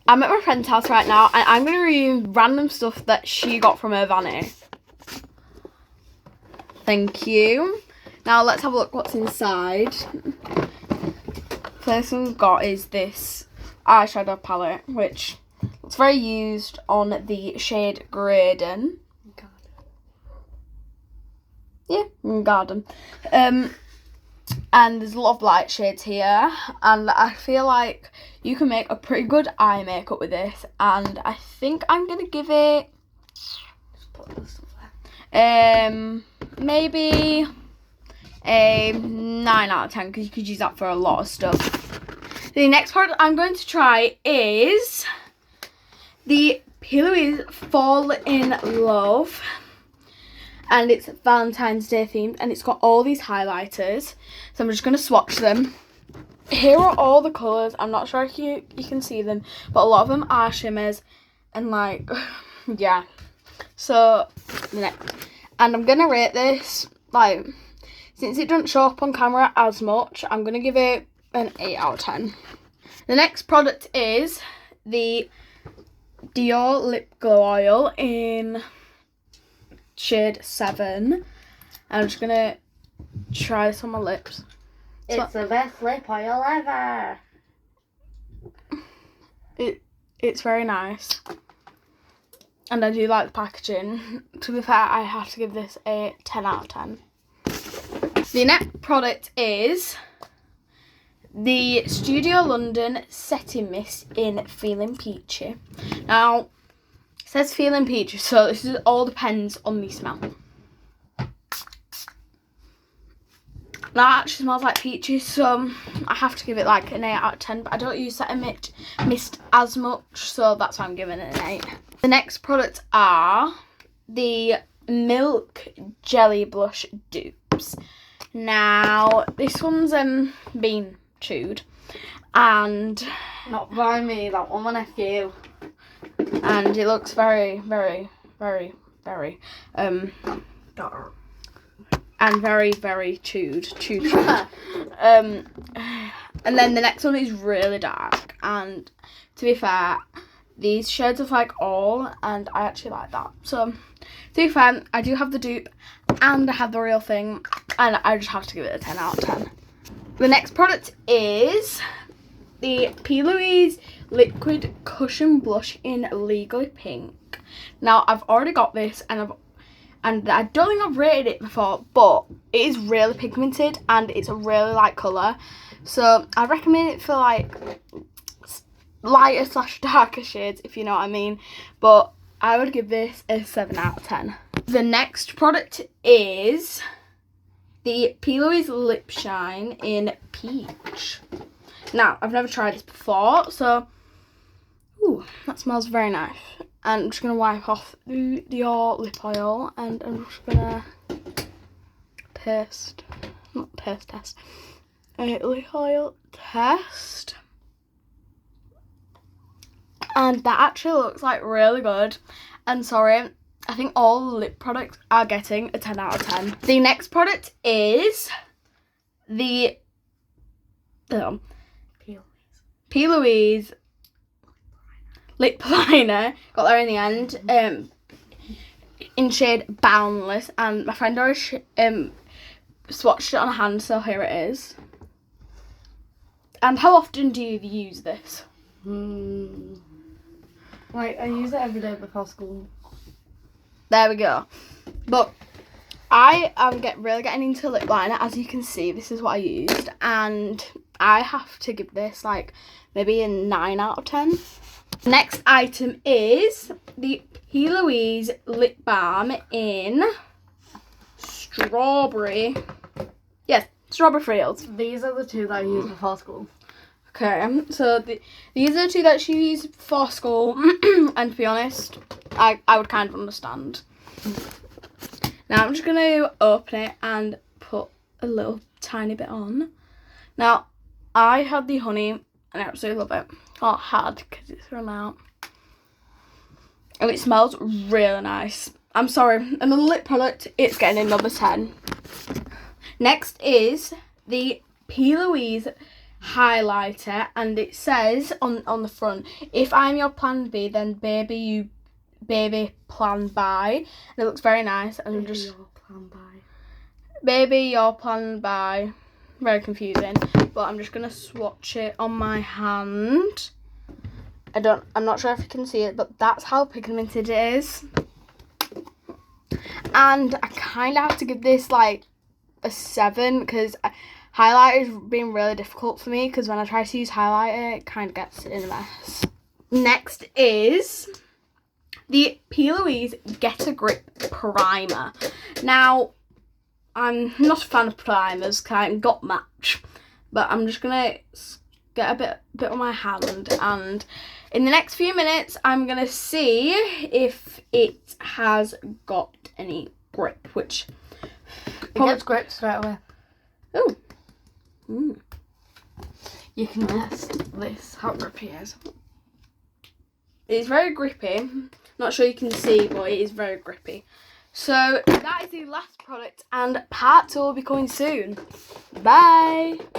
I'm at my friend's house right now, and I'm going to read random stuff that she got from her vanity. Thank you. Now let's have a look what's inside. First one we've got is this eyeshadow palette, which looks very used on the shade Graydon. Yeah, Garden. And there's a lot of light shades here, and I feel like you can make a pretty good eye makeup with this, and I think I'm gonna give it maybe a 9 out of 10, because you could use that for a lot of stuff. The next product I'm going to try is the P. Louise Fall in Love. And it's Valentine's Day themed, and it's got all these highlighters. So I'm just going to swatch them. Here are all the colours. I'm not sure if you can see them, but a lot of them are shimmers. And like, yeah. So, next. And I'm going to rate this, like, since it doesn't show up on camera as much, I'm going to give it an 8 out of 10. The next product is the Dior Lip Glow Oil in shade 7. I'm just gonna try this on my lips. It's the best lip oil ever. It's very nice, and I do like the packaging. To be fair, I have to give this a 10 out of 10. The next product is the Studio London Setting Mist in Feeling Peachy. Now, it says Feeling Peachy, so this all depends on the smell. That actually smells like peaches, so I have to give it like an 8 out of 10, but I don't use Setting Mist as much, so that's why I'm giving it an 8. The next products are the Milk Jelly Blush Dupes. Now, this one's been chewed, and not by me, that one my nephew. And it looks very, very, very, very dark. And very, very chewed. And then the next one is really dark, and to be fair, these shades are like all, and I actually like that. So to be fair, I do have the dupe and I have the real thing, and I just have to give it a 10 out of 10. The next product is the P. Louise Liquid Cushion Blush in Legally Pink. Now, I've already got this, and I don't think I've rated it before, but it is really pigmented, and it's a really light colour. So I recommend it for like lighter / darker shades, if you know what I mean. But I would give this a 7 out of 10. The next product is the P. Louise Lip Shine in Peach. Now, I've never tried this before, so ooh, that smells very nice. And I'm just going to wipe off your lip oil, and I'm just going to lip oil test. And that actually looks like really good. And sorry, I think all lip products are getting a 10 out of 10. The next product is the P. Louise lip liner. Got there in the end. In shade Boundless, and my friend already swatched it on her hand, so here it is. And how often do you use this? Like, I use it every day before school. There we go. But I am really getting into lip liner. As you can see, this is what I used, and I have to give this like maybe a 9 out of 10. Next item is the P. Louise Lip Balm in Strawberry. Yes, Strawberry Fields. These are the two that I use before school. Okay, so these are the two that she used before school, and to be honest, I would kind of understand. Now I'm just going to open it and put a little tiny bit on. Now, I had the honey, and I absolutely love it. Or had, because it's run out. And it smells really nice. I'm sorry, another lip product, it's getting another 10. Next is the P. Louise highlighter, and it says on the front, if I'm your plan B, then baby plan by. And it looks very nice. And Baby, just your plan by. baby your plan by. Very confusing, but I'm just gonna swatch it on my hand. I'm not sure if you can see it, but that's how pigmented it is. And I kind of have to give this like a 7 because highlighter is being really difficult for me, because when I try to use highlighter, it kind of gets in a mess. Next is the P. Louise Get a Grip Primer. Now, I'm not a fan of primers because I haven't got much, but I'm just going to get a bit on my hand, and in the next few minutes I'm going to see if it has got any grip, which It gets grip straight away. Oh. Mm. You can guess this, how grippy it is. It's very grippy. Not sure you can see, but it is very grippy. So that is the last product, and part 2 will be coming soon. Bye.